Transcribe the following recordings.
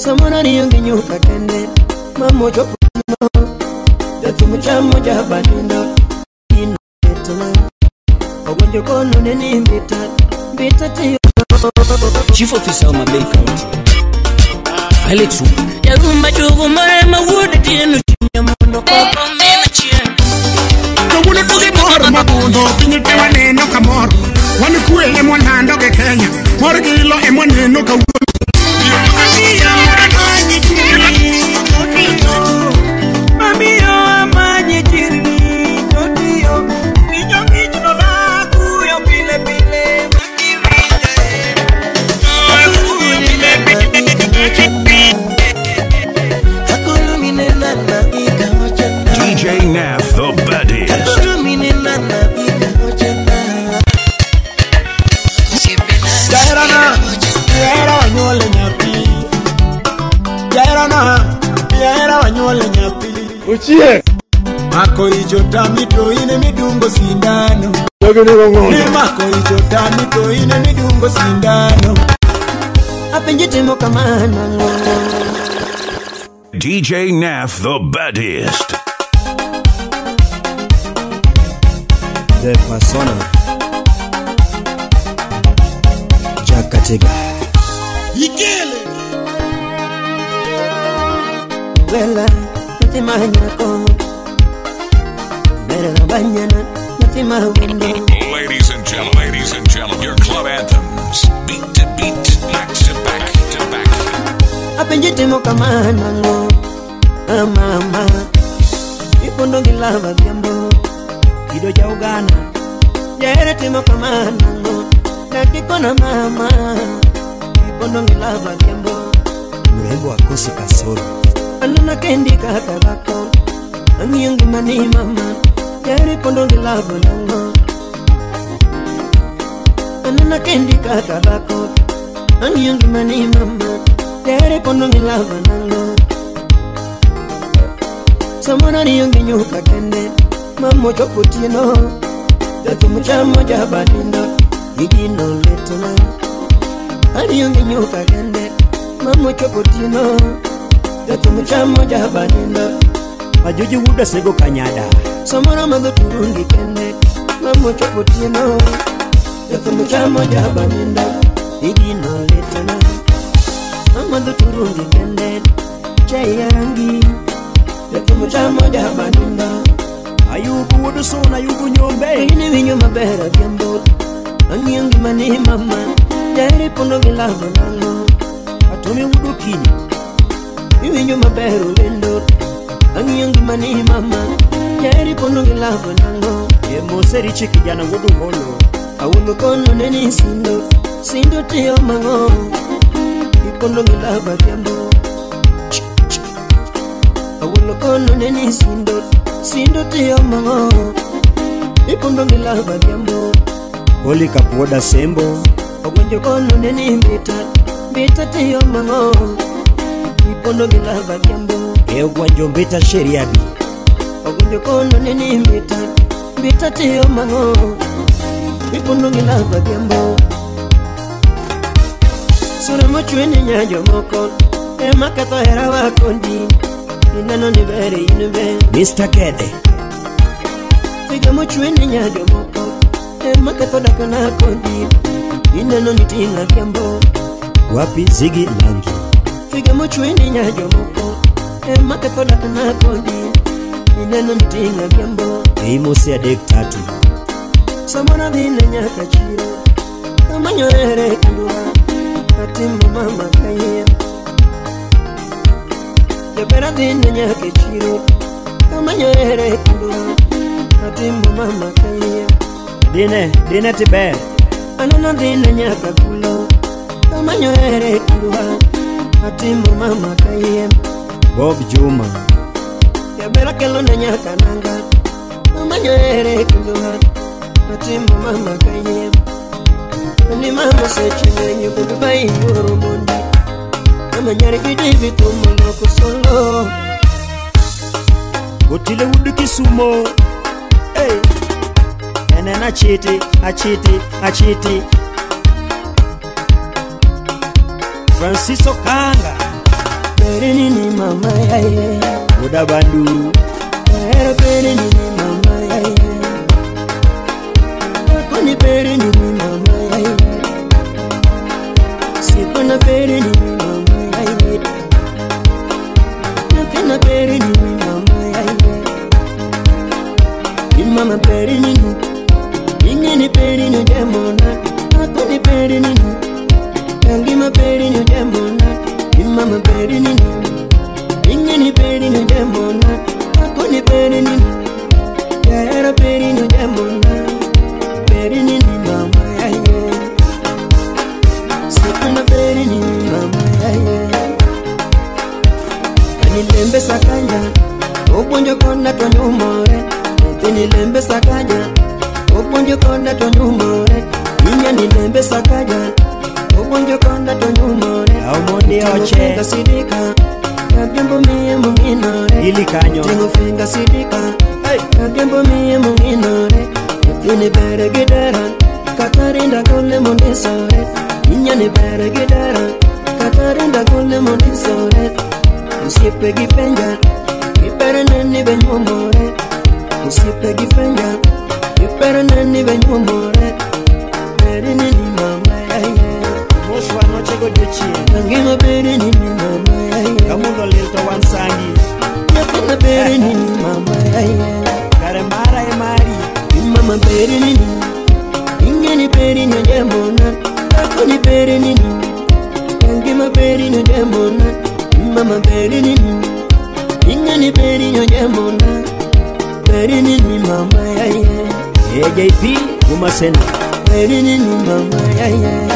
Samona ni yongi nyuka kende Mamo chopo tino Datu mchamo jabalina Ino betana Ogonjo kono neni mbita tiyo Chief Officer of Mabel County Alex Yarumba chugu marema wude tienu Chimya mundo koko mena chien Kawuna tuge moro mabundo Pinyitewa neno kamoro Wani kuele mwanando ke Kenya Moro gilo emwa neno kawuna DJ Nath, the baddest. Uchie Mako ichota mito ine midungo sindano Mako ichota mito ine midungo sindano Apenjite mo kamana DJ Nath, the baddest. The persona Jakatega Ikele Wela Natima nyako Bera banyana Natima wendo Ladies and gentlemen, your club anthems. Beat to beat, back to back to back. Apenjite mo kamana ngo Mama Ipondo gilava vyambo Kido ja ugana Jere timo kamana ngo Nakikona mama Ipondo gilava vyambo Mrembo akosi kasoro Anuna kendi kaka bako Angiyongi mani mama Jere pondo gilava nango Anuna kendi kaka bako Angiyongi mani mama Jere pondo gilava nango Samona ni yongi nyuka kende Mamo chopo tino Datu mchamo jabalina Igino letona Ani yongi nyuka kende Mamo chopo tino Datu mchamo jabalina Majoji wuda sego kanyada Samona madho turungi kende Mamo chopo tino Datu mchamo jabalina Igino letona Madho turungi kende Chai ya rangi Datu mchamo jabalina Ayubu wudu sona ayubu nyombe Ini vinyo mabera vyambo Angiyongi mani mama Jairi pondo gilava nango Atumi wudu kini Ivinyo mabera ulendo Angiyongi mani mama Jairi pondo gilava nango Moseri chiki jana wudu holo Awundo kono neni Sindo tiyo mango Ipondo gilava vyambo Awundo kono neni Sindo tiyo mango Ipondo gilava vyambo Holi kapuoda sembo Ogonjo kono neni Mbita tiyo mango Ipondo gilava vyambo Gwanjo mbita sheriadi Ogonjo kono neni Mbita tiyo mango Ipondo gilava vyambo Sura mochweni nyajo moko Makato hera wakondi Inano ni bere inube Mr. Kede Figa mochweni nyajo moko Makato dakana kondi Inano ni tinga vyambo Wapi Ziggy Langi Figa mochweni nyajo moko Makato dakana kondi Inano ni tinga vyambo Mosi ya dek tatu Samona vile nyaka chiro Amanyo ere kundua Katimbo mama kaye Jabera vile nyaka chiro Amanyo ere kundua Katimbo mama kaye Dine tiber Anana vile nyaka kulo Amanyo ere kundua Katimbo mama kaye Bob Juma Jabera kelo nyaka nanga Amanyo ere kundua Katimbo mama kaye Ni mama sechi nyu kubai ngoro mondi Ama nyari gidi vitu molo kusolo Otile wudu Kisumo Hey Enen achiti Francisco Kanga peri nini mama yaye Uda banduru Ero peri nini mama yaye Koni peri nini mama yaye Sipana peri nini mama yaye Napena peri nini mama yaye Mama peri nini Ingeni peri nini jamona Koni peri nini Angima peri nini jamona Mama peri nini Ingeni peri nini jamona Koni peri nini Era peri nini jamona Peri nini mama yaye Sipana peri nini mama yaye Anilembe sakanya Obonjo konda tonyumore Nilembe sakaja Obonjo konda tonyumore Inya nilembe sakaja Obonjo konda tonyumore Aumondi oche Sidika Kagembo miye munginore Ili kanyo Tengo finga sidika Kagembo miye munginore Nini bere gidera Katarinda kule mondisore Inya ni bere gidera Katarinda kule mondisore Usipe gipenja Ipere neni benyumore Usipe gipenja Ipere neni benyumore Peri nini mama yaye Moshwa noche godochie Nangima peri nini mama yaye Kamundo lilto wansangi Yapena peri nini mama yaye Karemara emari Mama peri nini Ingeni peri nyojemona Akoni peri nini Nangima peri nyojemona Mama peri nini Ingeni peri nyojemona Peri nini mama yaye AJP Gumasena Peri nini mama yaye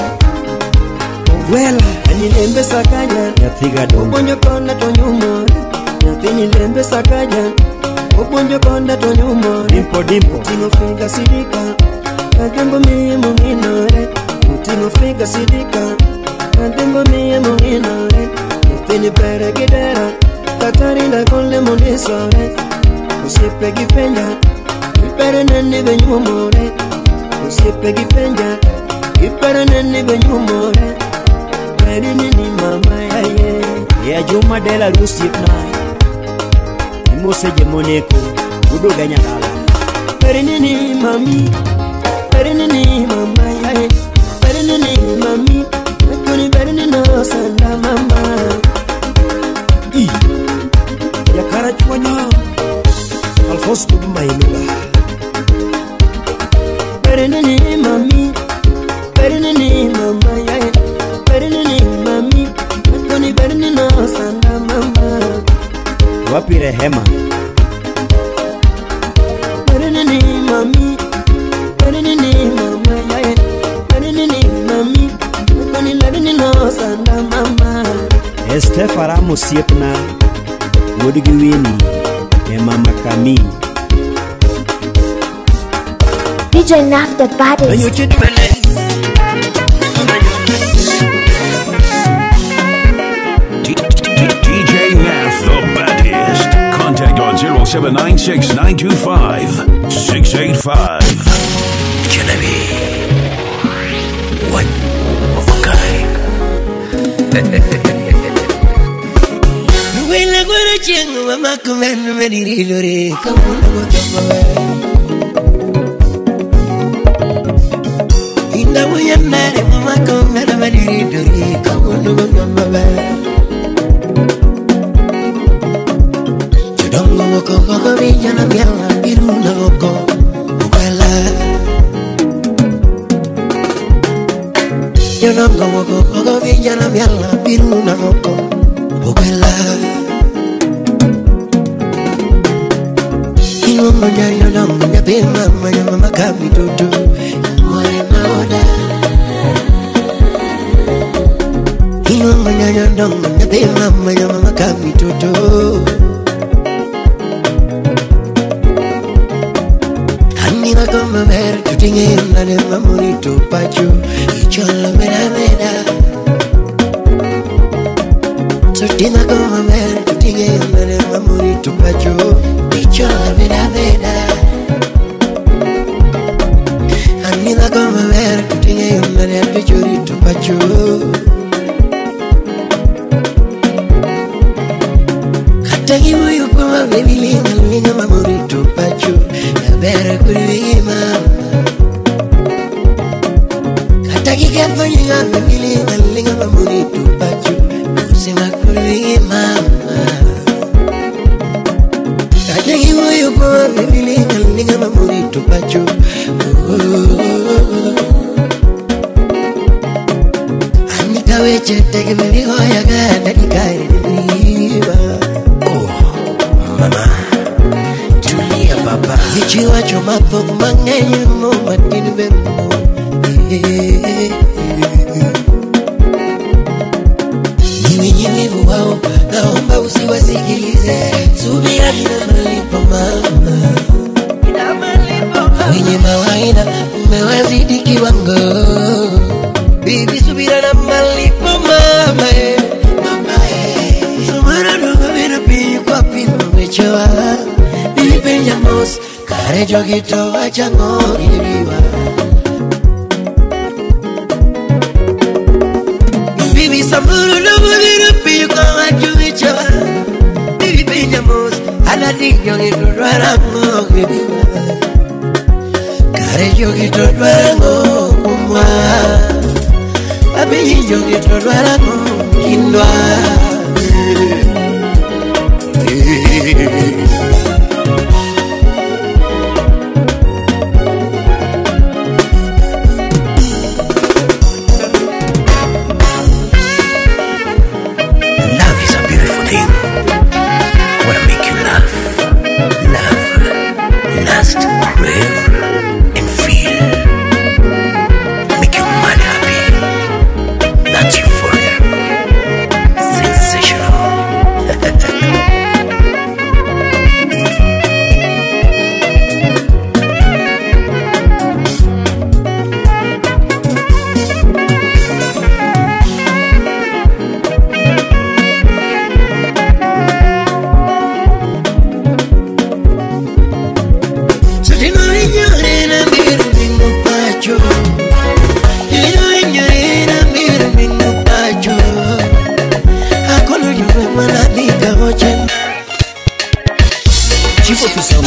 Wela Anilembe sakanya Yathiga domo Obonjo konda tonyumore Yathini lembe sakanya Obonjo konda tonyumore Dimpo dimpo Tingo figa sidika Kagembo miye munginore Tingo figa sidika Kagembo miye munginore Yathini pere gidera Katarinda kule mondisore Usipe gipenja Ipere neni benyumore Usipe gipenja Ipere neni benyumore Peri nini mama yaye Ya Juma Dela Rusip na Imose Jemoneko Udo ganya gala Peri nini mami Peri nini mama yaye Peri nini mami Nakuni peri nini sanda mama Ya Karachuanya Alphonse Kuduma Inuga Peri nini mami Peri nini mama yaye Peri nini mami Nakuni peri nini sanda mama Wapi Rehema Peri nini mami Peri nini mama yaye Peri nini mami Nakuni peri nini sanda mama Estefara Musiepna Wodigiwini Mama Kami DJ Naf the baddest. DJ Naf, the baddest. Contact on 0796 925 685. Genevieve. What of a guy? Nuela gora chengu mama kumenu mediri lore kamuna motama Inda muya mare mama kumenu mediri lore kamuna motama Chudongo moko koko vijana miala biru na moko ukwela Chudongo moko koko vijana miala biru na moko ukwela Ingongo nyayo nangu nyabe mama ya mama kami tutu Mware maoda Ingongo nyayo nangu nyabe mama ya mama kami tutu Anira kama mer tutinge nane mamuri tupachu Ichola mera mera Tutina kama mer tutinge nane mamuri tupachu Ichola mera mera Anira kama mer tutinge nane tuchuri tupachu Katagi wuyu kwa baby linga linga mamurito pacho ya bera kuli mama. Katagi kafanya baby linga linga mamurito pacho kusema kuli mama. Katagi wuyu kwa baby linga linga mamurito pacho. Anika weche tege mili hoya gana nikari niwa. Mama, tulia papa. Ichiwa choma pok mangenye mo matini bemo. Nyinyi wao naomba usiwasikilize. Subira nina malipo mama. Wenye mawaida mmewazidi kiwango. Bibi subira na malipo mama. Sumara nunga mira piyu kwa pino mechoa. Bibi penyamos kare jogito wachango iriwa. Bibi sumara nunga mira piyu kwa wachu mechoa. Bibi penyamos aladi jogito dwarango iriwa. Kare jogito dwarango kumwa. Baby jogito dwarango kindwa. Love is a beautiful thing. I wanna make you laugh, last, crave, and feel. Make you mad happy. That's euphoria. Sensational. Chief officer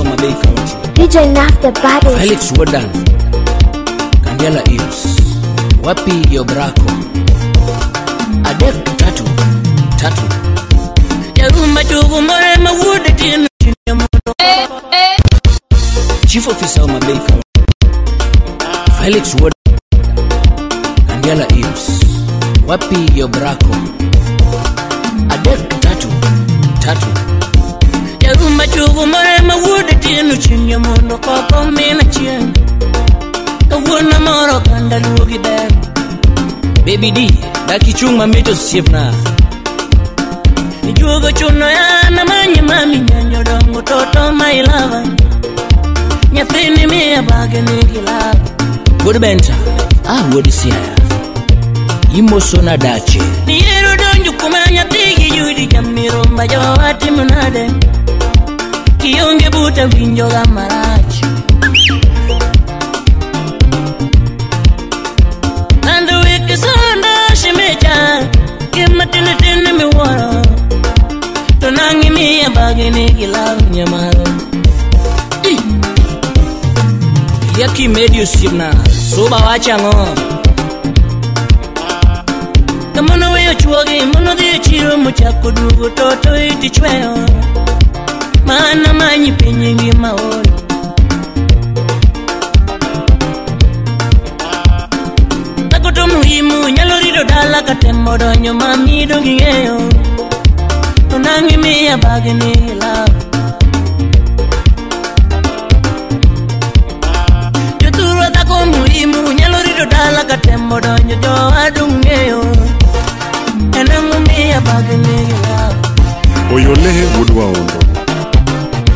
Mabei County. DJ Naf the baddest. Felix Wodan. Kandela Eels. Wapi Yobrako. Adek tatu. Chief officer Mabei County. Felix Wodan. Kandela Eels. Wapi Yobrako. Adek tatu. Yaruma chugu marema wude tinu chinya mondo koko mina chien. Kawuna moro kanda lugi bag. Baby D, daki chunga mito siepna. Nijugo chuno ya na manyi mami nyanyo dongo toto mailava. Nyathini miya bage nigilava. Good benta, would siya. Imosona dache. Niyero donju kumanya tigi yudi jamiromba jawati munade. Kionge buta vinjo gamarachi. Nando wiki sonda shimecha. Kima tini miwara. Tonangi miya bagi nigilav nyamaro. Yaki medio sibna, soba wachango. Kamono weyo chuogi, mono dhiyo chiro muchako dugo toto iti chweyo. Mana manyi pinyingi maori. Takoto muhimu, nyalo rido dala katemo donyo mami dongi ngeyo. Tonangi miya bagi ni love. Joturo tako muhimu, nyalo rido dala katemo donyo jo adungi ngeyo. Enangu miya bagi ni love. Oyolehe Woodwa Ondo.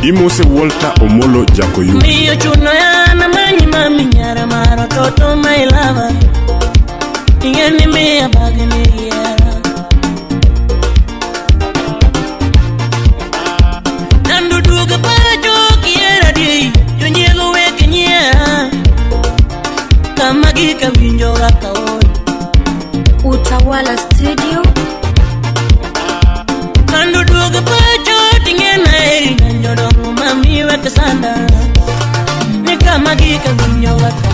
Imose Walter Omolo Jakoyu. Miyo chuno ya na manyi mami nyara maro toto my lover. Ingeni miya bagi ni yara. Nandu duga para joki era di. Yonyego weke nyera. Kama gika winjo raka oi. Utawala Studio. Kando duga pacho tingena eri nanjodongo mami weka sanda. Nika magika gunyo waka.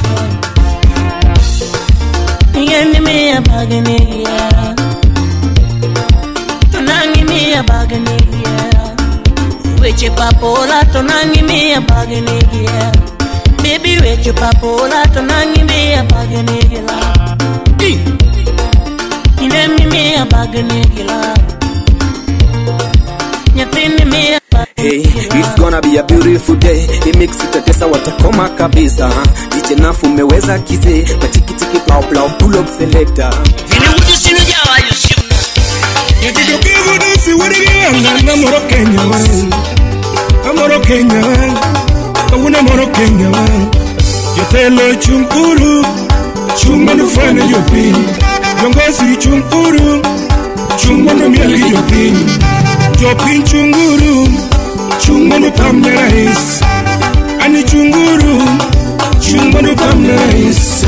Yeni miya bageniya. Tonangi miya bageniya. Weche papola tonangi miya bageniya. Baby weche papola tonangi miya bageniya. Inemi miya bageniya. Hey, it's gonna be a beautiful day. He makes it a tesa watakoma kabisa. DJ Nafu meweza kize. Matikitiki plau plau pull up selector. Vile uji sinu jawa yusimu. Yetido kivu disi wadigianga na moro Kenya wan. Amoro Kenya wan. Kawuna moro Kenya wan. Yetelo chunkuru. Chumanu fane yopi. Yongosi chunkuru. Chumanu mieli yopi. Jopin chunguru, chungmanu pamne rais. Ani chunguru, chungmanu pamne rais.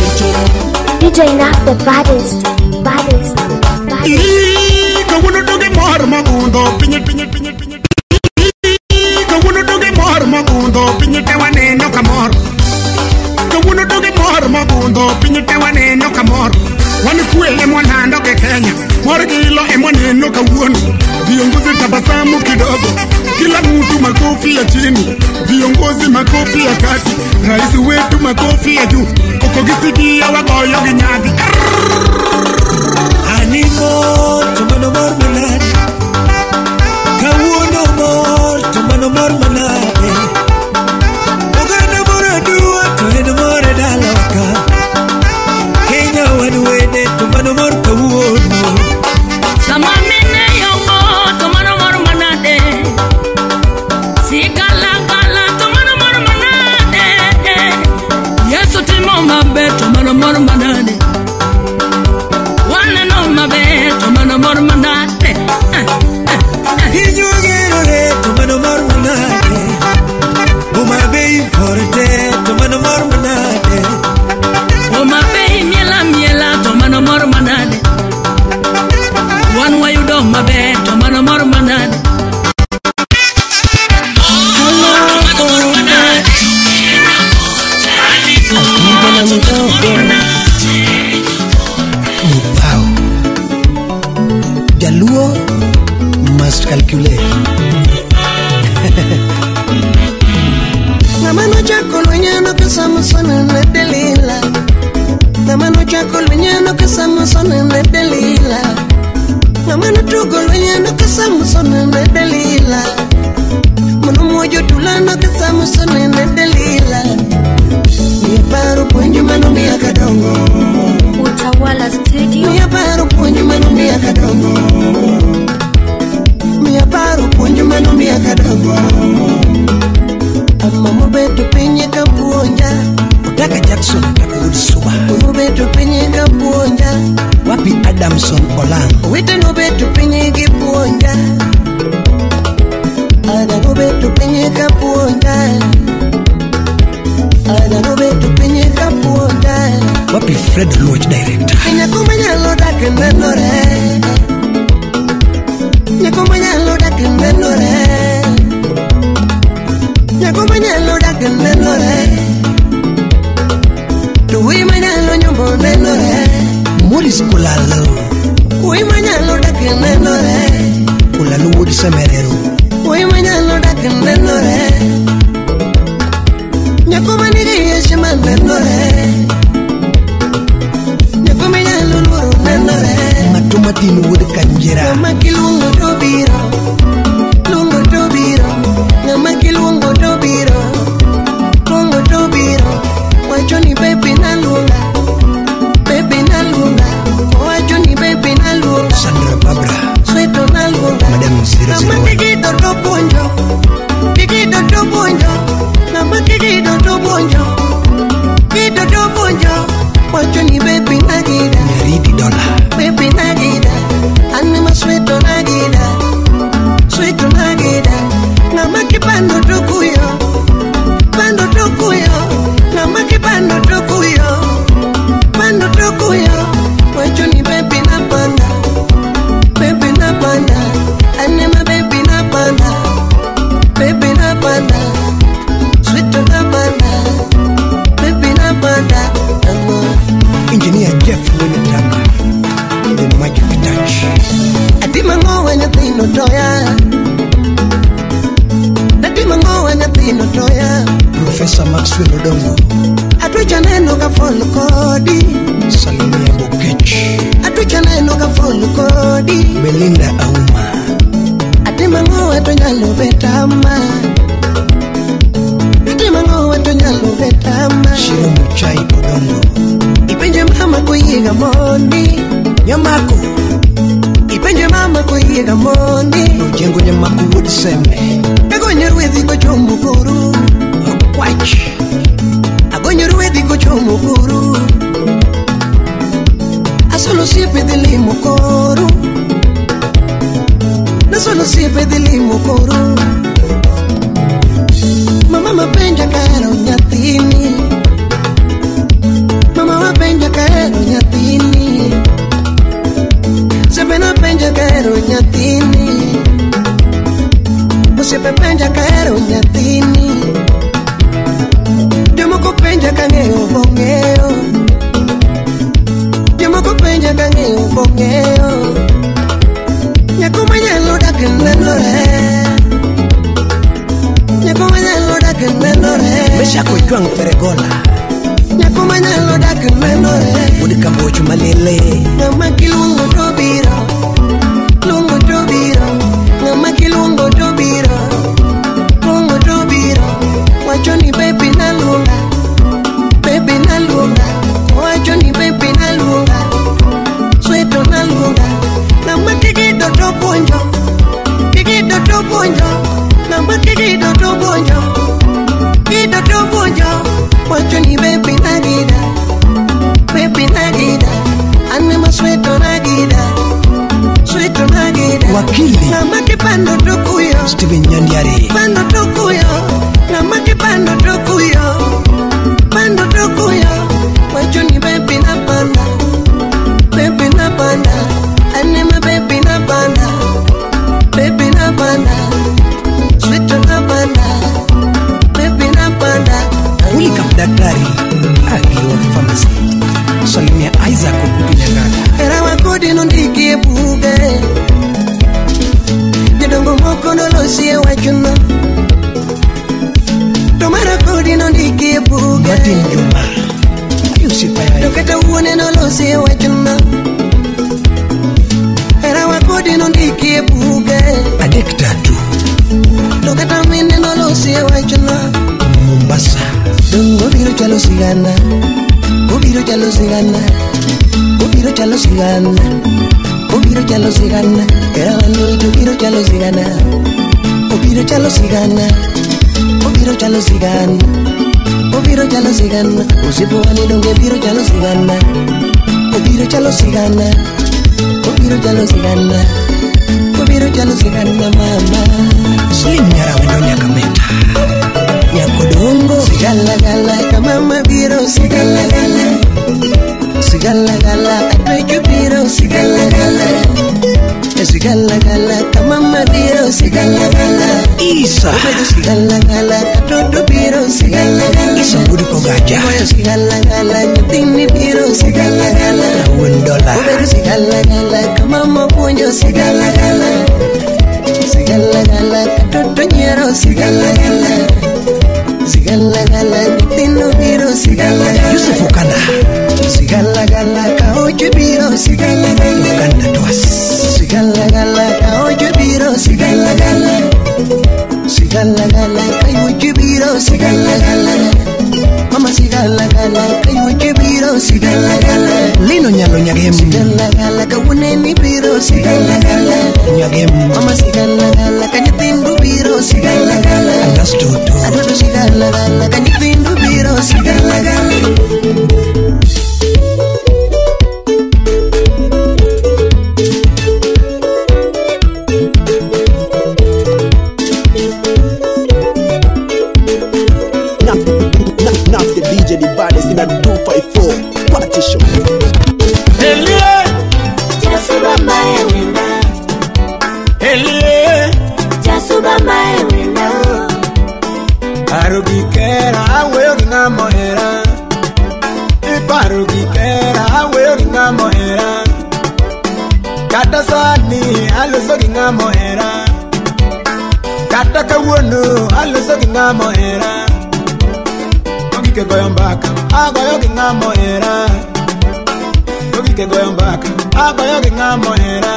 DJ Naf the baddest. Kawuno doge mohar magundo, pinye. Kawuno doge mohar magundo, pinye tewane no kamor. Kawuno doge mohar magundo, pinye tewane no kamor. Wani kuele mwanando ke Kenya, morgilo emwaneno kawuno. Viongozi tabasamu kidogo, kila mtu makofi ya chini. Viongozi makofi ya kati, rais wetu makofi ya juu. Kokogisikia wagoyo ginyadi. Animo, tumano mor manade. Kawuono mor, tumano mor manade. Oganda mora dua, to en more daloka. Kenya wadwede, tumano mor kawuono. Samamine yongo, tomano mor manade. Sigala gala, tomano mor manade. Yesu timo mabe, tomano mor manade. Wana no mabe, tomano mor manade. Inyugerore, tumano mor manade. Umabe importe, tumano mor manade. Umabe miela, tomano mor manade. One way you don't mabe, tomano mor manade. Jaluo must calculate. Namano chako lunyano kasama sana na delila. Namano chako lunyano kasama sana na delila. Namano tugo lunyano kasama sana na delila. Mano mojo tulano kasama sana na delila. Mia paro ponyo mano mia kadongo. Utawala Studio. Mia paro ponyo mano mia kadongo. Mia paro ponyo mano mia kadongo. Amma mobeto penye kapuonja. Utaka Jackson atakurudi suba. Mobeto penye kapuonja. Wapi Adamson Olang? Wite mobeto penye kapuonja. Ada mobeto penye kapuonja. Ada mobeto penye kapuonja. Wapi Fred Lodge director? Nyakumanya loda kenenore. Nyakumanya loda kenenore. Nyakumanya loda kenenore. Tuwi manya lo nyombo nenore. Morris Kulalo. Uwi manya loda kenenore. Kulalo Wood Semerero. Uwi manya loda kenenore. Nyakumanya yeshima nenore. Nyakumanya luluru nenore. Matumatinu Wood Kanjera. Namakilungo tobiro. Lungo tobiro. Namakilungo tobiro. Lungo tobiro. Wachoni baby na lunga. Baby na lunga. Wachoni baby na lunga. Sandra Babra. Sweto na lunga. Madam 001. Namakikido to bonjo. Kikido to bonjo. Namakikido to bonjo. Kido to bonjo. Wachoni baby na gida. Nyaridi Dola. Baby na gida. Anima sweto na nyathino toya Natima ngowa nyathino toya Professor Maxwell Odongo Atwicha neno ka fol kodi Salimia Bukech Atwicha neno ka fol kodi Belinda Auma Atima ngowa to nyalo betama Atima ngowa to nyalo betama Shiro Muchai Odongo Ipenje mama kuyiga mondi Nyamako Ipenje mama kuyiga mondi Ujengo Nyamako Wood Seme Agonyo rwedhi ko chomo kuru Kwach Agonyo rwedhi ko chomo kuru Asolo siepe dhilimo koru Nasolo siepe dhilimo koru Mama mapenja kaero nyathini Mama mapenja kaero nyathini Sepe na penja kaero nyathini Sepe penja kaero nyathini Jomoko penja kangeo bongeo Jomoko penja kangeo bongeo Nyakuma nyalo dakin nenore Nyakuma nyalo dakin nenore Mesha kujuang Feregola Nyakuma nyalo dakin nenore Udi kambochu malele Ngama kilungo tobiro Lungo tobiro Ngama kilungo tobiro Lungo tobiro Wachoni baby na lunga Baby na lunga Wachoni baby na lunga Sweto na lunga Ngama kikido to ponjo Kikido to ponjo Ngama kikido to ponjo Kikido to ponjo Wachoni baby na gida Baby na gida Anema sweto na gida Sweto na gida Wakili Ngama kipando to kuyo Steven Nyandiare Pando to kuyo Ngama kipando to kuyo Pando to kuyo Wachoni baby na panda Baby na panda Anema baby na panda Baby na panda Sweto na panda Baby na panda Uli Kapdakari Agio Pharmacy Salimia Isaac Okupinyangana Era wakodi nondiki buge Jadongo moko nolosie wachuna Tomara kodi nondiki buge Martin Juma Ayusi Payaya Dokata uone nolosie wachuna Era wakodi nondiki buge Adek Tatu Dokata mine nolosie wachuna Mombasa Dongo biro chalo sigana Obiro chalo sigana Obiro chalo sigana Obiro chalo sigana Era vanuri tu biro chalo sigana Obiro chalo sigana Obiro chalo sigana Obiro chalo sigana Usipo wani donge biro chalo sigana Obiro chalo sigana Obiro chalo sigana Obiro chalo sigana mama Slim Nyara Wendo Nyakameta Nyakodongo Sigala gala kamama biro sigala gala Sigala gala atwecho biro sigala gala Sigala gala kamama biro sigala gala Isa Obedo sigala gala katoto biro sigala gala Isa Budi Kogaja Obedo sigala gala nyatini biro sigala gala Wendola Obedo sigala gala kamama punjo sigala gala Sigala gala katoto nyero sigala gala Sigala gala nyatino biro sigala gala Yusuf Okanda Sigala gala kaoche biro sigala gala Okanda Twas Sigala gala kaoche biro sigala gala Sigala gala kaoche biro sigala gala Mama sigala gala kaoche biro sigala gala Lino Nyalo Nyagem Sigala gala kawuneni biro sigala gala Nyagem Mama sigala gala kanyatindu biro sigala gala Anastoto Adodo sigala gala kanyatindu biro sigala gala Now the DJ the baddest in a 254 party show. Elie Jasuba mae wina Elie Jasuba mae wina Arugikera awe oringa mohera Iparugikera awe oringa mohera Kata sani alo soringa mohera kawuono aloso gi ng'ama ohera. Ogike goyo mbaka agoyo gi ng'ama ohera. Ogike goyo mbaka agoyo gi ng'ama ohera.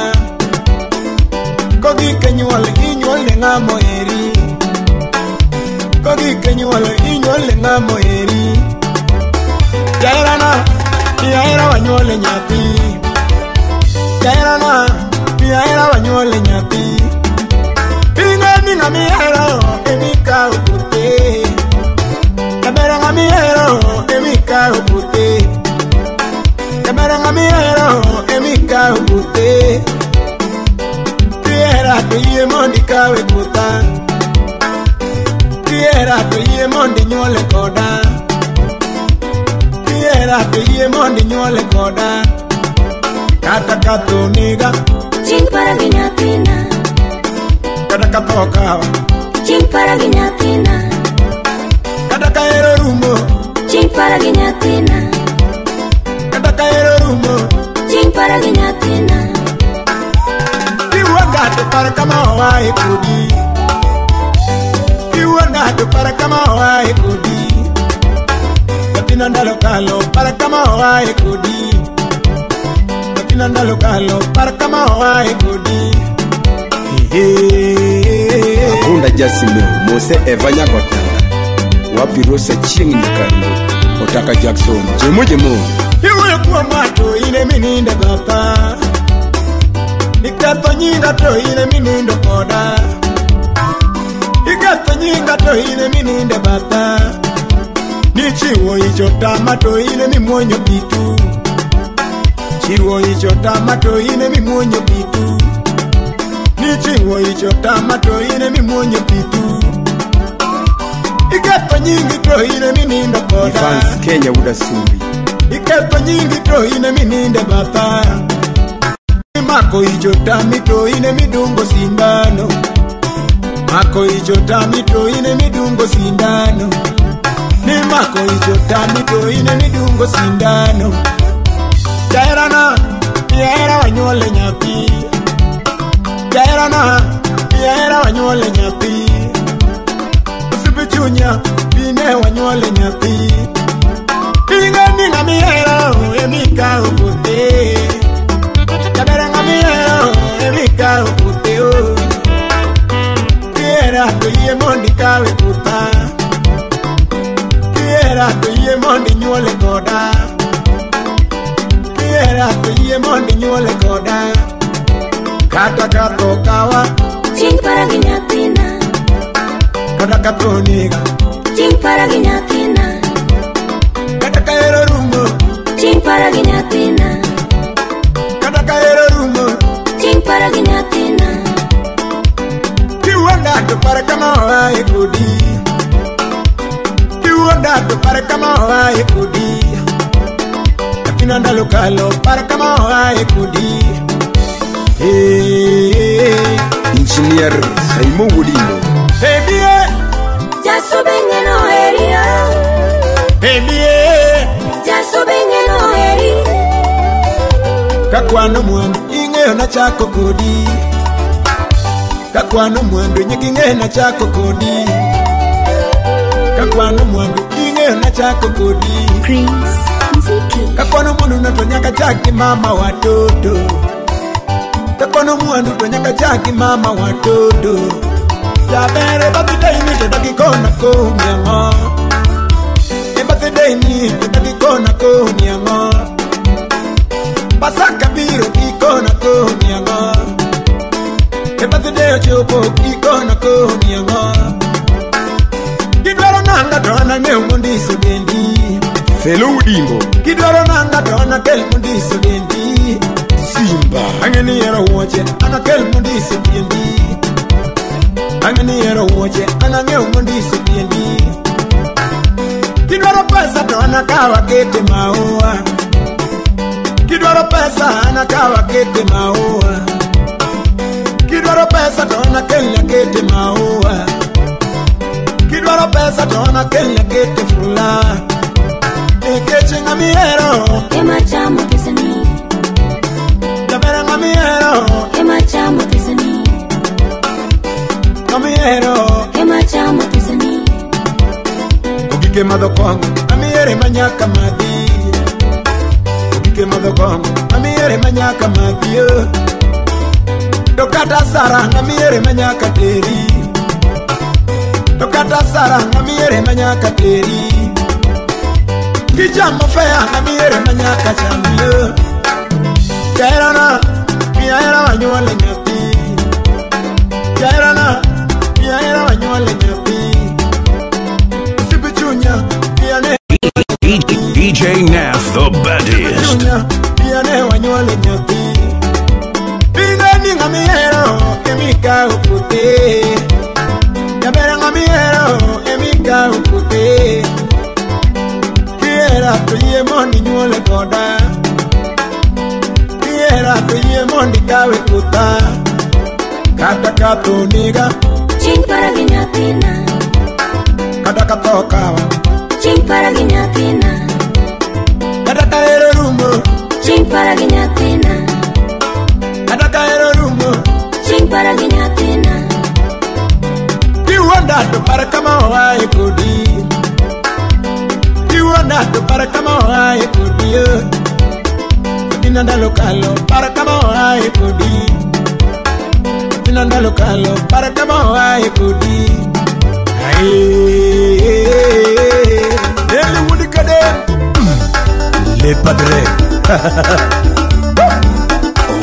Kogike nyuol inyuol ne ng'ama oheri. Kogike nyuol inyuol ne ng'ama oheri. Jaherana yahera wanyuole nyathi. Jaherana yahera wanyuole nyathi. Ingeni ng'ami hero emika upute. Kabera ng'ami hero emika upute. Kabera ng'ami hero emika upute. Tiera to yie mondi kawe puta. Tiera to yie mondi nyuole koda. Tiera to yie mondi nyuole koda. Kata kato niga Ching para gi nyathina. Kata kato kawa Ching para gi nyathina. Kata kaero rumo Ching para gi nyathina. Kata kaero rumo Ching para gi nyathina. Kiwanda to para kama hawaii kudi. Kiwanda to para kama hawaii kudi. Katina ndalo kalo para kama hawaii kudi. Katina ndalo kalo para kama hawaii kudi. Akunda Jasime Mose Evanya Gotanga Wapi Rosa Chieng Nikando Otaka Jackson Jemo Jemo Iwe kuwa mato ine mininde bapa. Ikato nyinga to ine mininde koda. Ikato nyinga to ine mininde bapa. Nichiwo icho tama to ine mimonyo pitu. Chiwo icho tama to ine mimonyo pitu. Nichiwo icho tama to ine mimonyo pitu. Ikato nyingi to ine mininde koda. Fans Kenya Uda Sumbi Iketo nyingi to ine mininde bata. Mako ichotami to ine midungo sindano. Mako ichotami to ine midungo sindano. Ni mako ichotami to ine midungo sindano. Jaherana yahera wanyuole nyathi. Jaherana yahera wanyuole nyathi. Usipichunya bine wanyuole nyathi. Ingeni ng'ami hero emika upute. Kabera ng'ami hero emika upute. Tiera to yie mondi kawe puta. Tiera to yie mondi nyuole koda. Tiera to yie mondi nyuole koda. Kata kato kawa Ching para gi nyathina. Kata kato niga Ching para gi nyathina. Kata kaero rumo Ching para gi nyathina. Kata kaero rumo Ching para gi nyathina. Kiwanda to para kama hawaii kudi. Kiwanda to para kama hawaii kudi. Katina ndalo kalo para kama hawaii kudi. Engineer Saimo Wulino Baby Jaso bengeno eria. Baby Jaso bengeno eri. Kakwano mwandu ing'eyo na chako kodi. Kakwano mwandu nyiking'eyo na chako kodi. Kakwano mwandu ing'eyo na chako kodi. Prince Mziki. Kakwano mwandu nato nyaka chaki mama watoto. Kakwano mwandu to nyaka chaki mama watoto. Jabere birthday ni to dagi kona ko miango. Birthday ni to dagi kona ko miango. Pasaka biro ikona ko miango. Birthday ochopo ikona ko miango. Kidwaro nanga to anang'eyo mondiso dendi. Felo Udimbo Kidwaro nanga to anakel mondiso dendi. Simba Angeni yero woche anakel mondiso dendi. Angeni yero woche anang'eyo mondiso dendi. Kidwaro pesa to anakawa kete maua. Kidwaro pesa anakawa kete maua. Kidwaro pesa to anakel kete maua. Kidwaro pesa to anakel kete fula. Ekeche ng'ami hero Ema chamo pesani. Jabera ng'ami hero Ema chamo pesani. Ng'ami hero madokong amiere manyaka madhi Ogike madokong amiere manyaka madhi Dokata sara amiere manyaka teri Dokata sara amiere manyaka teri Kijamo fea amiere manyaka chamio Kairana miaera wanyuole nyathi Kairana miaera wanyuole nyathi Sipichunya miane DJ Nath the baddest. Sipichunya miane wanyuole nyathi Bingani ngamiero emika ukute Yabera ngamiero emika ukute Kiera tuye mondi nyuole koda Kiera tuye mondi kawe kuta Kata kato niga Ching para ginyatina Kata kato kawa Ching para ginyatina Kata kaero rumo Ching para ginyatina Kata kaero rumo Ching para ginyatina Kiwanda to para kama wae kodi Kiwanda to para kama wae kodi Tinanda lokalo para kama wae kodi Tinanda lokalo para kama wae kodi Neli wudi kade Le padre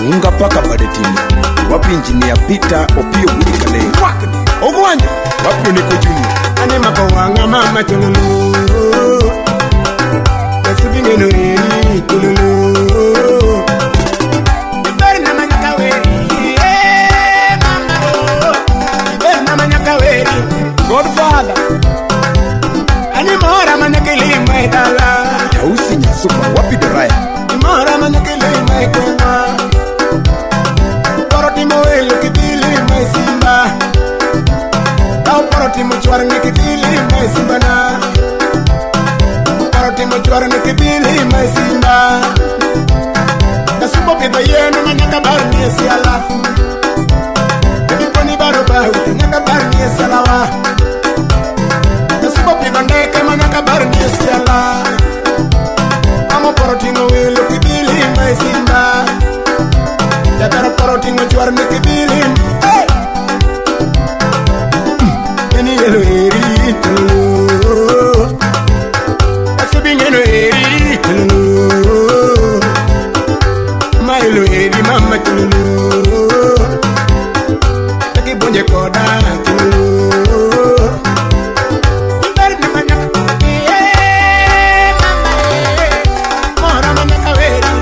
Unga paka badetini Wapi engineer Peter Opio wudi kale Ogwanja Wapi uniko junior Ane makawanga mama tululu Kasubine no eri tululu Iberi na manyaka weri mama Iberi na manyaka weri Godfather Ani mora manyaka ilima idala Tausi nyasupa wapi doraya Mora manyaka ilima ikoma Koroti moelo kibili maisimba Paroti muchwar nikibili maisimba na Paroti muchwar nikibili maisimba Kasubo piba yenu manyaka barni esiala Kiponi baro bahuti nyaka barni esalawa Kasubo piba ndeke manyaka barni esiala Amo paroti ngowelo kibili maisimba Yakara paroti muchwar nikibili Hey! Yelo eri tulu Asubing yelo eri tulu Mailo eri mama tulu Taki bonje koda tulu Iberi na manyaka mama Mora manyaka weri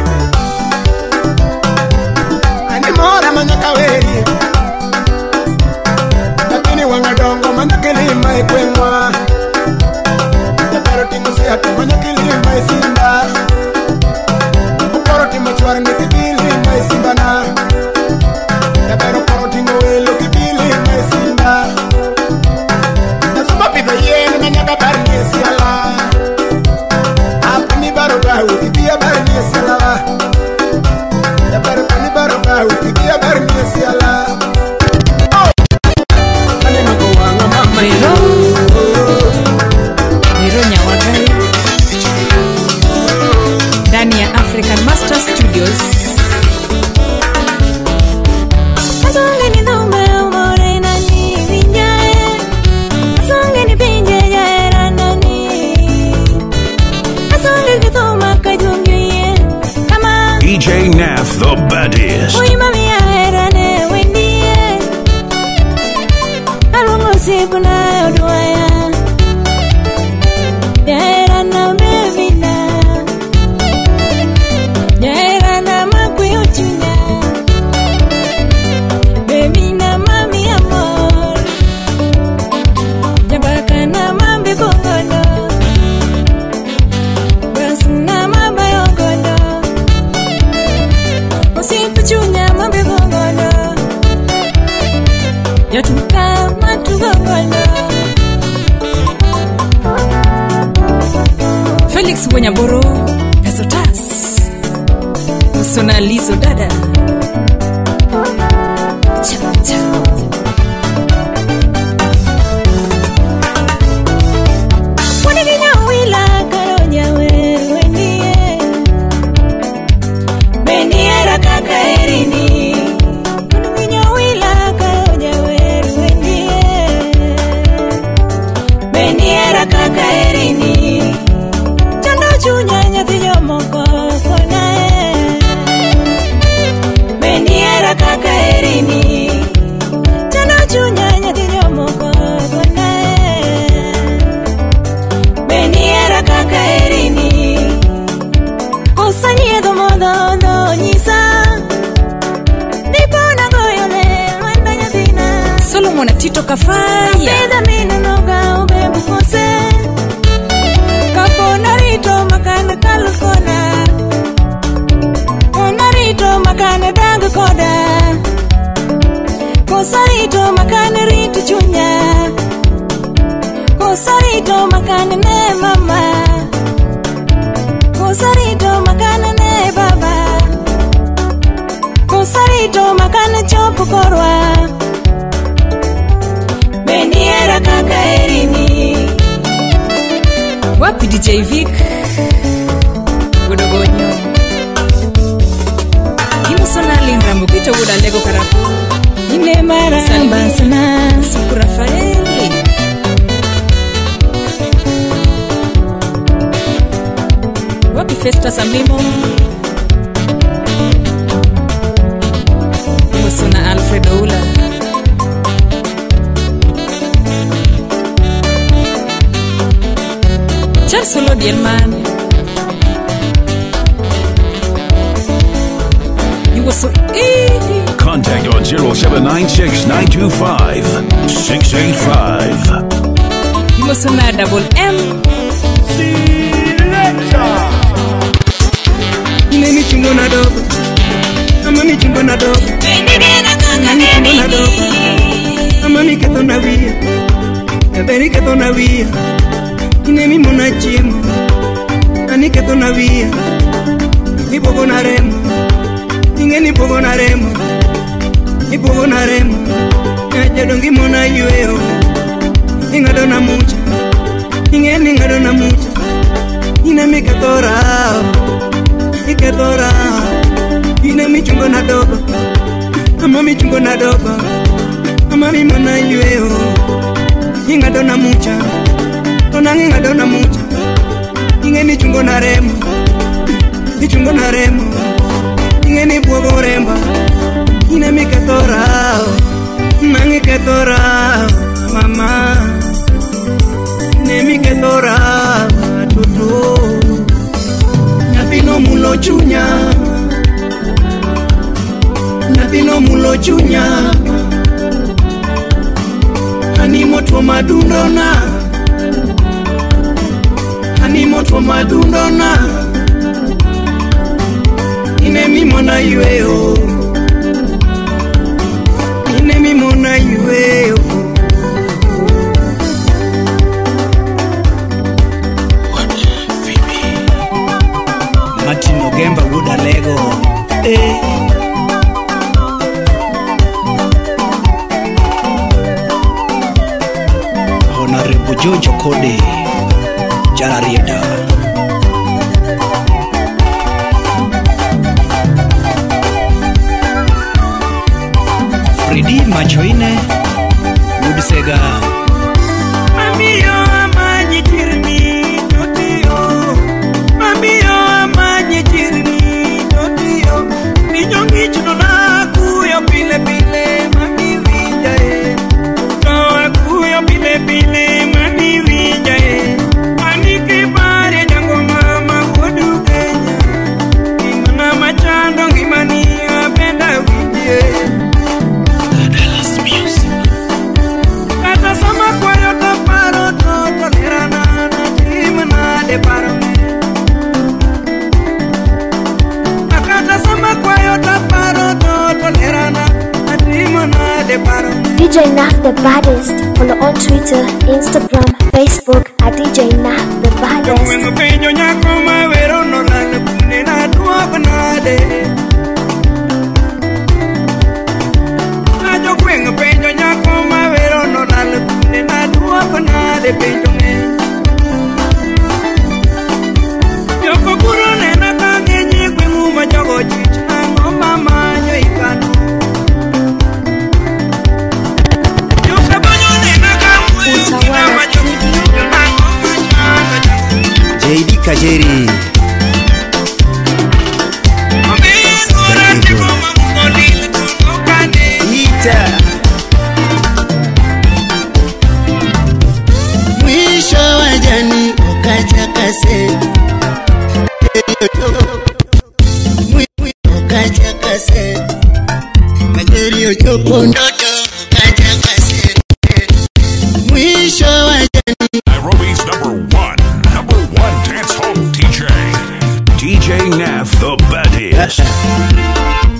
Ani mora manyaka weri Lakini wangadongo manyakilima ikwengwa Yaparoti musiato manyakilima isimba Uporoti machuara nikibili maisimba na Yapero poroti ngowelo kibili maisimba Nasuma pida yenu manyaka barni esiala Apani baro bahu kibia barni esiala Yapero pani baro bahu kibia barni esiala ndani ya African Master Studios. Asonge ni dhumbe umore nani vinjae Asonge ni pinje jaera nani Asonge ni dhuma kajungiye Kama DJ Nath the baddest. Uy mami aera ne wendiye Alungo sipu na uduaya Jaera na umevina Jaera na makuyuchuna Baby na mami amor Jabaka na mambi kongono Brasu na mamba yongono Usipuchunya mambi kongono Yatuka matu kongono Felix Wanyaboro, Pesotas, Musona Lizo Dada. Ciao, ciao. What did you know? mwana Tito Kafaya. Pida mina noga ube mfose Kapo narito makana kalukona Narito makana danga koda Kosarito makana rito chunya Kosarito makana ne mama Kosarito makana ne baba Kosarito makana chopo korwa Beniera kaka erini Wapi DJ Vic Godogonyo Imo sona linrambo kito guda lego karapu Ine maramba sana Suku Rafaeli Wapi Festa Samimo Imo sona Alfredo Ula Charles Solo Dielman You were so easy Contact on 0796-925-685. You were so mad double M Nini chungo na dogo Amani chungo na dogo Nini chungo na dogo Amani keto na via Eberi keto na via Inemi mona chimo Ani keto na via Ipogo na remo Ingeni pogo na remo Ipogo na remo Jadongi mona yueo Ingado na mucha Ingeni ingado na mucha Inemi ketorao Iketora Ine michungo na dogo Ama michungo na dogo Ama mimana yueo Ingado na mucha Tonangi ingado na mucha Inge ni chungo na remo Ichungo na remo Inge ni buogo remba Ine miketora Nangi ketora Mama Ine miketora Tutu Nafino mulo chunya Nafino mulo chunya Animo tuo madundona Animo tuo madundona Ine mimona yueo Ine mimona yueo Martin Ogemba Wuda Lego Honorable Jojo Kode Jararieta Fridi Machoine Woodisega Mamiyo amanyi chirni Totiyo Mamiyo amanyi chirni Totiyo Nijongi chuno na kuyo pile pile Mami vijae Toa kuyo pile pile Mami vijae Anike bare jango mama Wodu Kenya Imana machando ngimani Apenda vijie Dallas Music Kata sama kwa yoto paro Toto lerana na timana de paro Kata sama kwa yoto paro Toto lerana na timana de paro DJ Naf the baddest. Follow on Twitter, Instagram, Facebook at DJ Naf the baddest. Kwengo penyo nyako mawero no lana kune na tuwa nade Ajo kwengo penyo nyako mawero no lana kune na tuwa nade penyo me Yoko kuro nena kangenye kwengu majogo chicha ngoma manyo ikano Yoko banyo nena kamwe ukina majogo chicha ngoma JD Kajeri Ita Mwisho wa jani ukachakase Ukachakase Kajeri ochopo ndoto ukachakase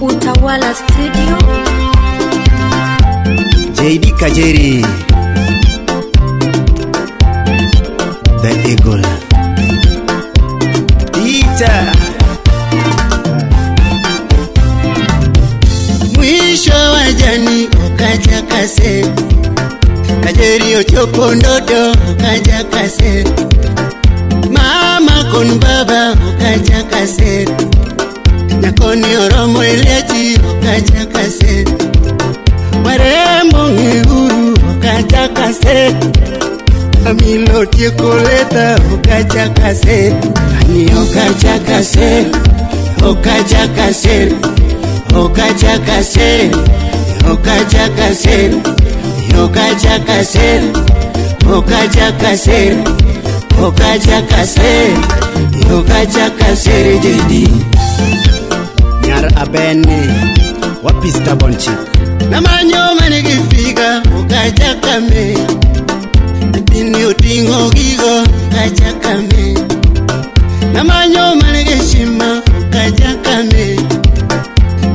Utawala Studio. JD Kajeri, The Eagle. Ita mwisho wa jani ukaja kase, Kajeri ochopo ndoto ukaja kase, mama kon baba ukaja kase, nyakoni oromo ileti ukaja kase, warembo ngehuru ukaja kase, amilo tiekoleta ukaja kase, ani ukaja kase, ukaja kase, ukaja kase, ukaja kase, ukaja kase, ukaja kase, ukaja kase, ukaja kase JD. Nyar abene wapi stubborn chick. Na manyo manigifiga ukaja kame, Tini utingo gigo ukaja kame, na manyo manigishima ukaja kame,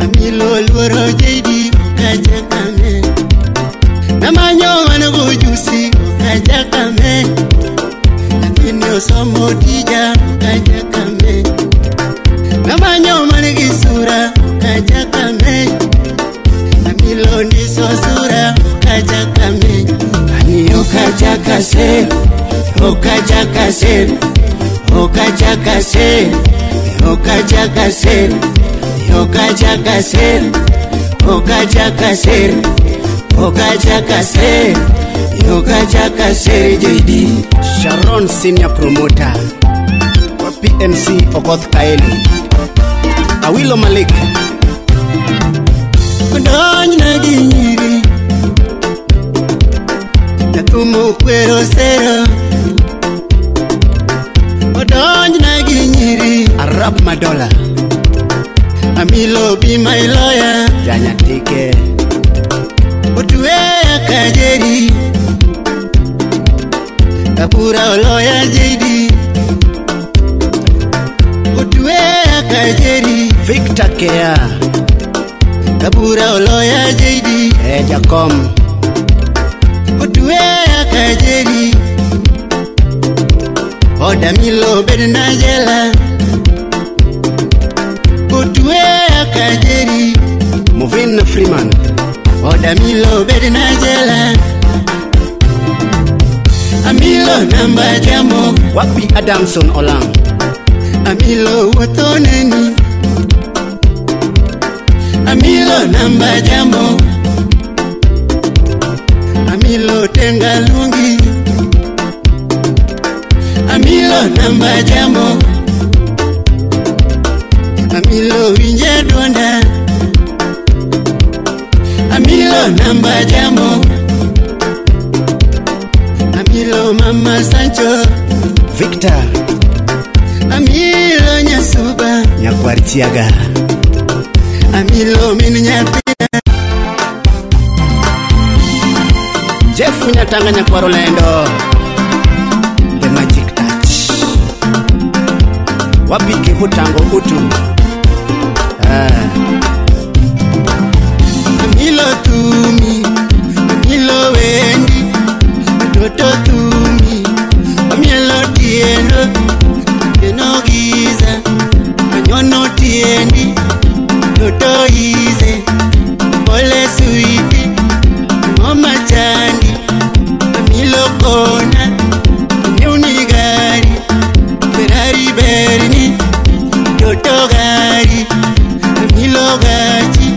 Amilo luoro JD ukaja kame, na manyo manigojusi ukaja kame, Tini osomo tija ukaja kame, na manyo manigisura ukaja kame, Amilo niso sura ukaja kame, Ani ukaja kase, ukaja kase, ukaja kase, ukaja kase, ukaja kase, ukaja kase, ukaja kase, ukaja kase JD. Sharon Senior Promoter, wapi MC Okoth Kaeli, Awilo Malik. Kondonyi na ginyiri, Natumu kwero sero, Kondonyi na ginyiri, Arab Madola, Amilo be my lawyer, Janya Tike, Otuea Kajeri, Kapura lawyer JD, Otuea Kajeri, Victor Kea, Kapura lawyer JD, Jacom, Otuea Kajeri, Odamilo Bednajela, Otuea Kajeri, Movin Freeman, Odamilo Bednajela, Amilo namba jamo, wapi Adamson Olang, Amilo watoneni, Amilo namba jamo, Amilo tenga lungi, Amilo namba jamo, Amilo winje donda, Amilo namba jamo, Amilo mama Sancho, Victor, Amilo nyasuba, Nyakwarichiaga, Amilo mininyapina, Jeff Nyatanga Nyakwarolendo, The Magic Touch, wapi Kivutango Utu, Amilo tumi, Amilo wendi, Toto tumi, Amilo tiendo, Tieno giza, Anyono tiendi, Toto ize, Ole suiti, Mama chandi, Amilo kona, Unigari, Ferrari Berni, Toto gari, Amilo gachi,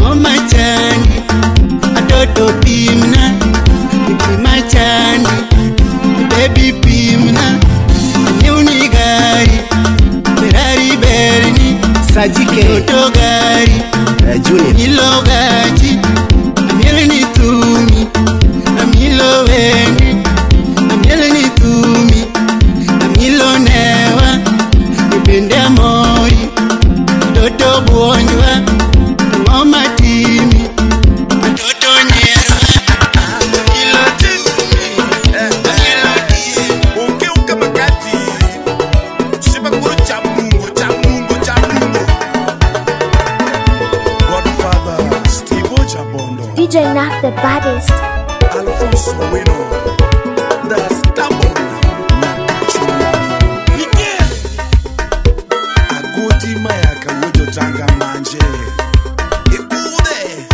Mama chandi, Atoto pimna, Pima chandi, Baby pimna, Unigari, Ferrari Berni, Sajike, Toto gari, Junior, Amilo gachi, Amilo ni tumi, Amilo wendi, Amilo ni tumi, Amilo newa, Nipende amori, Toto buonjwa, Mama timi, Toto nyerwa, Amilo tumi, Amilo timi. Ukiuka makati, shiba kuru cha Mungu, cha Mungu, cha Mungu. DJ Naf the baddest. Alfonso Bueno, the stubborn Agoti maya kawojo tanga manje Ikude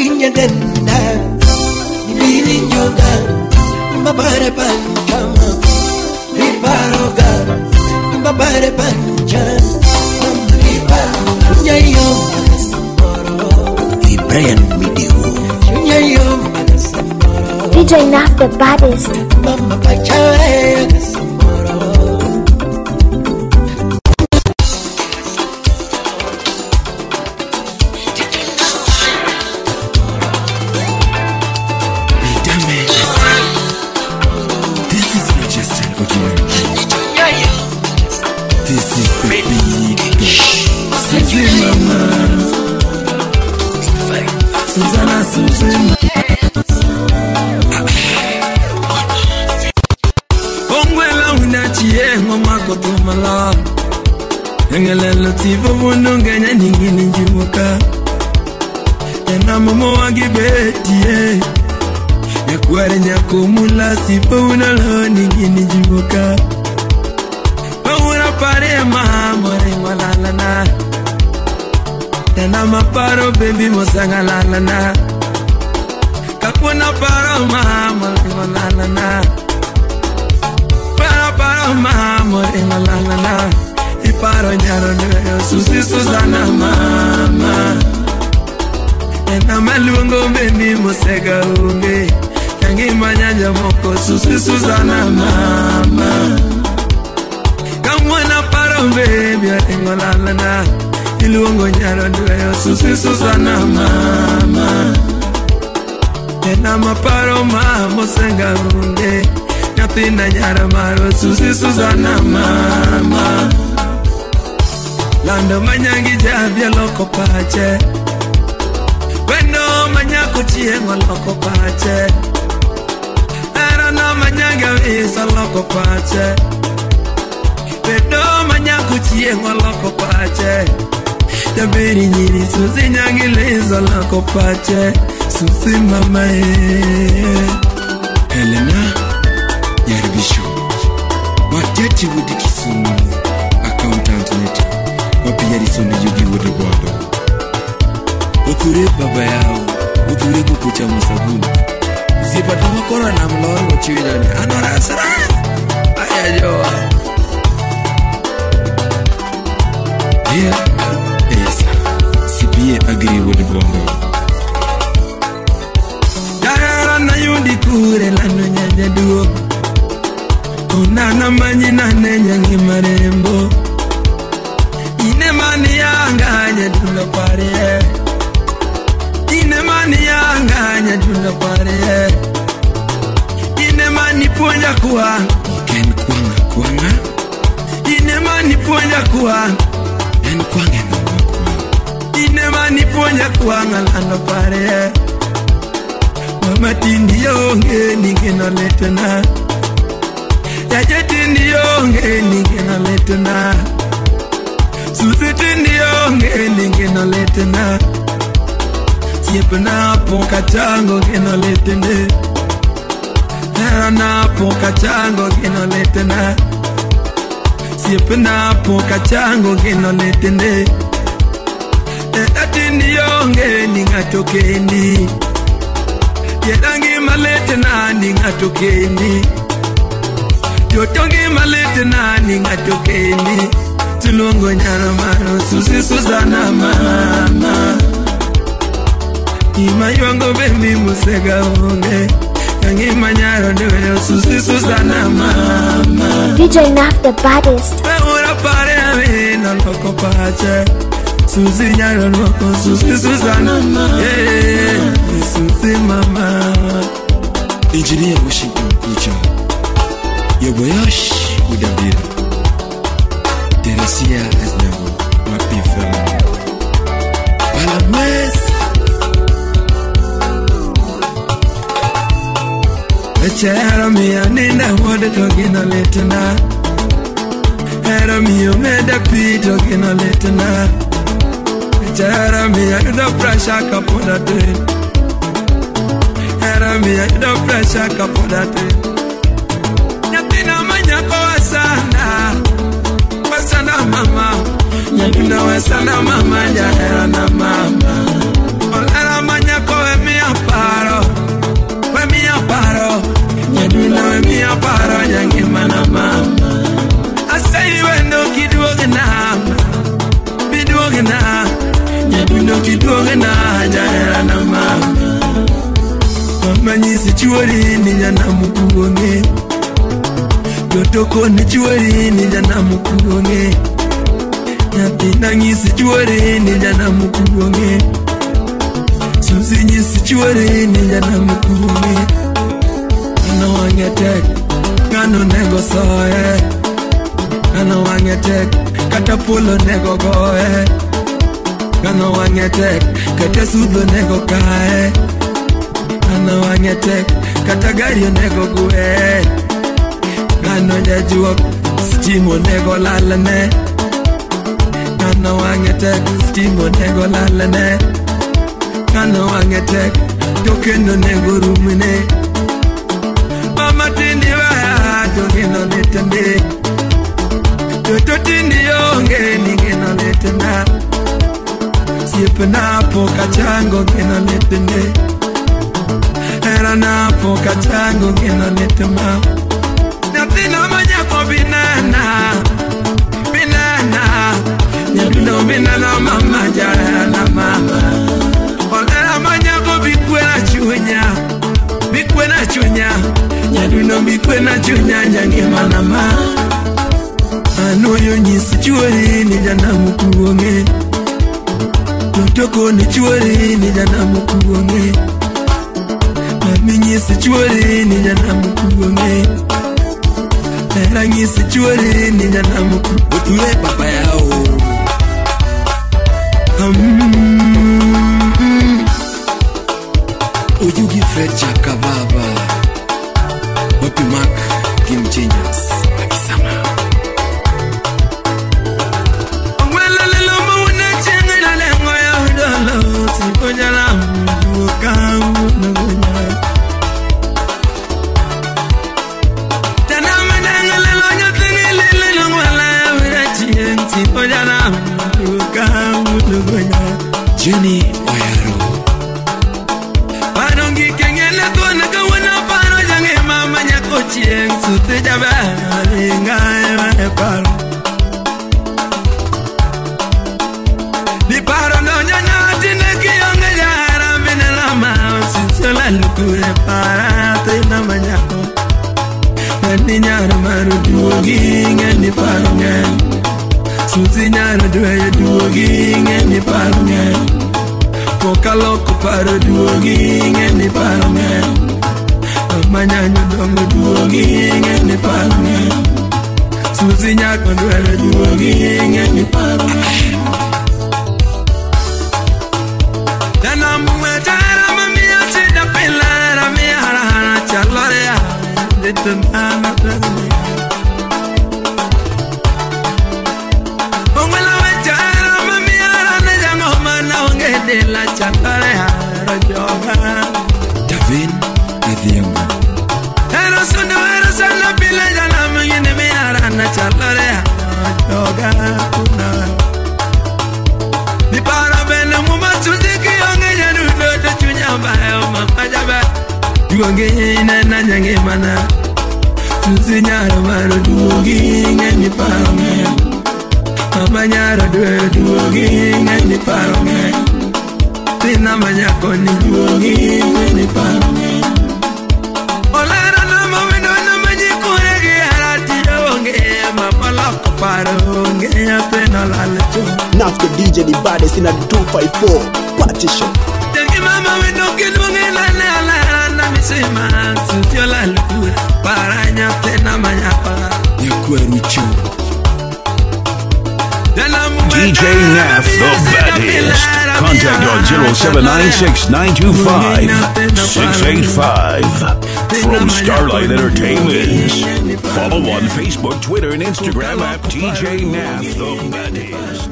Iwinya denda Ibirinyoga Mbabare panchama Ribaroga Mbabare panchama Nyayo Brian Midio Nyayo DJ Naf the baddest. Mama Pachae Ngelelo tivo mundo ngenya ningini njimuka Ena momo wagibetie Nyakuare nyakumula sipo unalo ningini njimuka Paura pare mahamore walalana Ena maparo baby mosanga lalana Kakuna paro mahamore walalana Paro mahamore walalana Iparo nyaro nyo Susi Susana mama Ena malungo meni musega unge Yangi manyanja moko Susi Susana mama Kamwana paro baby Atingo lalana Ilungo nyaro nyo Susi Susana mama Ena maparo mama musega unge Nyapina nyara maro Susi Susana mama Lando manyangi javya loko pache Wendo manyaku chiengo loko pache Era no manyanga visa loko pache Wendo manyaku chiengo loko pache Jabiri nyiri susi nyangi lizo loko pache Susi mama Helena Yaribisho Wateti wudi Kisumu Accountant neti Wapia risoni yugi wudi wado Ukure baba yao Ukure kukucha musabuni Zipata makora na mloro wachiwidani Anora sara Aya joa Yeah Yes Sipie agri wudi wado Dara na yundi kure lano nyanya duo Unana manyi na nenyangi marembo Ine mani yanga nyedulo pare Ine mani yanga nyedulo pare Ine mani ponya kuwa Ken kwanga kwanga Ine mani ponya kuwa En kwange mama kuwa Ine mani ponya kuwanga lano pare Mama tindi yonge ningena letena Yaje tindi yonge ningena letena Susi tindi yonge ningena letena Siepe na poka chango gena letene Era na poka chango gena letena Siepe na poka chango gena letene Eta tindi yonge ningatokeni Yedangi maletena ningatokeni Yotongi maletena ningatokeni Tulungo nyara maro Susi Susana mama Ima yongo bembi musega unge Yangi manyaro dewe Susi Susana mama DJ Naf the baddest. Ura pare ame na loko pache Susi nyaro loko Susi Susana mama Yeah, Susi mama Engineer Washington Kucha Yoboyosh Udabira Teresia Esnabo Wapi Fama Palames Echera miya ninda wode togina letena Era miyo meda pi togina letena Echera miya yuda pressure kapoda te Era miya yuda pressure kapoda te Nyatina manyako wasana Wasana mama Nyakina wasana mama Jahera na mama Olera manyako nanyisi chuori ni jana mukuonge Jotoko ni chuori ni jana mukuonge Nyathi nanyisi chuori ni jana mukuonge Susi nyisi chuori ni jana mukuonge Ngano wangetek Ngano nego soe Ngano wangetek Kata polo nego goe Ngano wangetek Kata sudlo nego kae Ngano wangetek Kata gari nego gue Ngano jajuok Stimo nego lalane Ngano wangetek Stimo nego lalane Ngano wangetek Tokendo nego rumine Mama tindi wa Tokendo netende Toto tindi yonge Ningeno netenda Siepe napo kachango Ngeno netende Era napo kachango Ngeno netema Natina manyako binana Binana Nyaduno binana mama Jana mama Olera manyako bikwena chunya Bikwena chunya Nyaduno bikwena chunya Nyangi manama Anoyo nyisi chuori ni jana mukuonge Totoko ni chuori ni jana mukuonge Mami nyisi chuori ni jana mukuonge Era nyisi chuori ni jana mukuonge Otule papa yao Oyugi Fred Chaka baba Wapi Mark Game Changers Akisama Ongwela lelo mawuna chenga na lengo ya udolo Sipoja la mduka mduka Tana madenga lelo nyotingi lelo ngwela ya udachien Sipoja la mduka mduka Jenny Oyaro Parongi kengele kona kawana paro jange mama nyako chieng Sute jabe alinga ema paro Di paro no nyana tine kiyonge jara Bine lama Sinsola lukure para Tina manyako Nani nyara maru duogi Ngeni paro ngen Susi nyara duwe duogi Ngeni paro ngen Poka loko paro duogi Ngeni paro ngen Amanyanyo dongo duogi Ngeni paro ngen Susi nyako duwe duogi Ngeni paro ngen Dana muwetara mamia chida pilara Mihara hana chalorea Ditanana plazme Ongwela wetara mamia rana jango mana ongede la chalorea Rajoga Davin Adhiambo Ero sana pila jana mwingine mihara na chalorea Rajoga kuna Nipara bene mumatuziki yonge janudo te chunya bae mama jabe Duonge ina na nyange mana Susi nyara maro duogi ngeni paro nge Mama nyara duogi ngeni paro nge Tina manyako ni duogi ngeni paro nge Olera na mawino na majikure Giarati yonge Mama loko paro nge Yapena lalecho Nafto DJ the baddest in a 254 party show. Tengi mama wendo kilungi la na misima Sutio la lukura Paranya tena manyapa Yakwerucho DJ Naf the baddest. Contact on 0796-925-685 from Starlight Entertainment. Follow on Facebook, Twitter, and Instagram at DJ Naf the baddest.